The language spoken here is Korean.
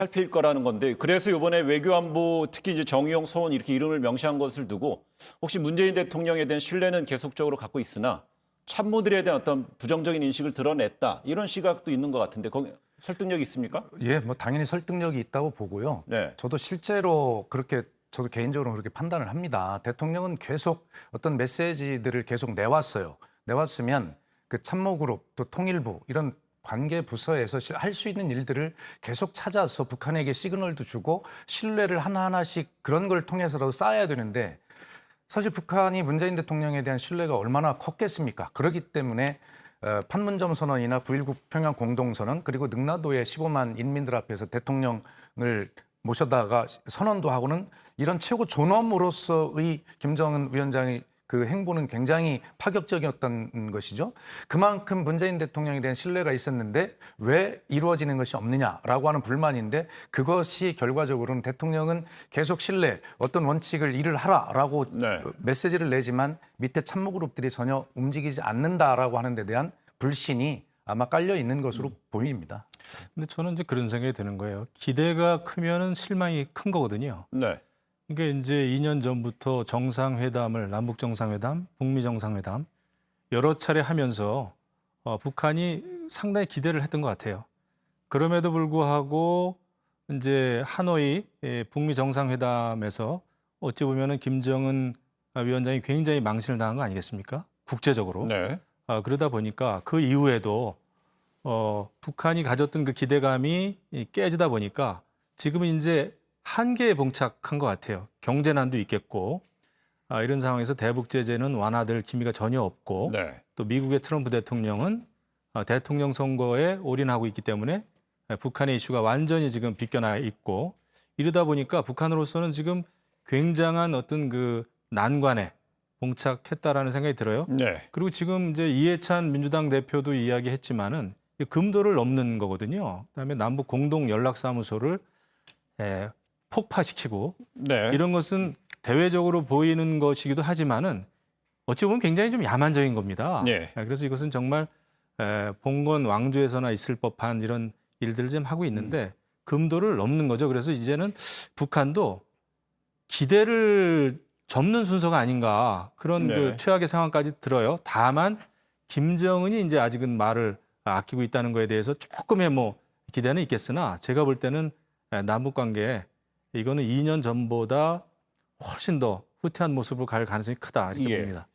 살필 거라는 건데 그래서 이번에 외교안보 특히 이제 정의용 서원 이렇게 이름을 명시한 것을 두고 혹시 문재인 대통령에 대한 신뢰는 계속적으로 갖고 있으나 참모들에 대한 어떤 부정적인 인식을 드러냈다 이런 시각도 있는 것 같은데 거기 설득력이 있습니까? 예, 뭐 당연히 설득력이 있다고 보고요. 네. 저도 실제로 그렇게 저도 개인적으로 그렇게 판단을 합니다. 대통령은 계속 어떤 메시지들을 계속 내왔어요. 내왔으면 그 참모그룹 또 통일부 이런 관계 부서에서 할 수 있는 일들을 계속 찾아서 북한에게 시그널도 주고 신뢰를 하나하나씩 그런 걸 통해서라도 쌓아야 되는데 사실 북한이 문재인 대통령에 대한 신뢰가 얼마나 컸겠습니까? 그렇기 때문에 판문점 선언이나 9.19 평양 공동선언 그리고 능라도의 15만 인민들 앞에서 대통령을 모셔다가 선언도 하고는 이런 최고 존엄으로서의 김정은 위원장의 그 행보는 굉장히 파격적이었던 것이죠. 그만큼 문재인 대통령에 대한 신뢰가 있었는데 왜 이루어지는 것이 없느냐라고 하는 불만인데 그것이 결과적으로는 대통령은 계속 신뢰, 어떤 원칙을 일을 하라라고 네. 메시지를 내지만 밑에 참모그룹들이 전혀 움직이지 않는다라고 하는 데 대한 불신이 아마 깔려 있는 것으로 보입니다. 근데 저는 이제 그런 생각이 드는 거예요. 기대가 크면은 실망이 큰 거거든요. 네. 그러니까 이제 2년 전부터 정상회담을 남북 정상회담, 북미 정상회담 여러 차례 하면서 북한이 상당히 기대를 했던 것 같아요. 그럼에도 불구하고 이제 하노이 북미 정상회담에서 어찌 보면은 김정은 위원장이 굉장히 망신을 당한 거 아니겠습니까? 국제적으로. 네. 그러다 보니까 그 이후에도 북한이 가졌던 그 기대감이 깨지다 보니까 지금은 이제 한계에 봉착한 것 같아요. 경제난도 있겠고 이런 상황에서 대북 제재는 완화될 기미가 전혀 없고 네. 또 미국의 트럼프 대통령은 대통령 선거에 올인하고 있기 때문에 북한의 이슈가 완전히 지금 비껴나 있고 이러다 보니까 북한으로서는 지금 굉장한 어떤 그 난관에 봉착했다라는 생각이 들어요. 네. 그리고 지금 이제 이해찬 민주당 대표도 이야기했지만은 금도를 넘는 거거든요. 그다음에 남북 공동 연락사무소를 폭파시키고 네. 이런 것은 대외적으로 보이는 것이기도 하지만은 어찌 보면 굉장히 좀 야만적인 겁니다. 네. 그래서 이것은 정말 봉건 왕조에서나 있을 법한 이런 일들을 좀 하고 있는데 금도를 넘는 거죠. 그래서 이제는 북한도 기대를 접는 순서가 아닌가 그런 네. 그 최악의 상황까지 들어요. 다만 김정은이 이제 아직은 말을 아끼고 있다는 거에 대해서 조금의 뭐 기대는 있겠으나 제가 볼 때는 남북 관계에 이거는 2년 전보다 훨씬 더 후퇴한 모습으로 갈 가능성이 크다 이렇게 예. 봅니다.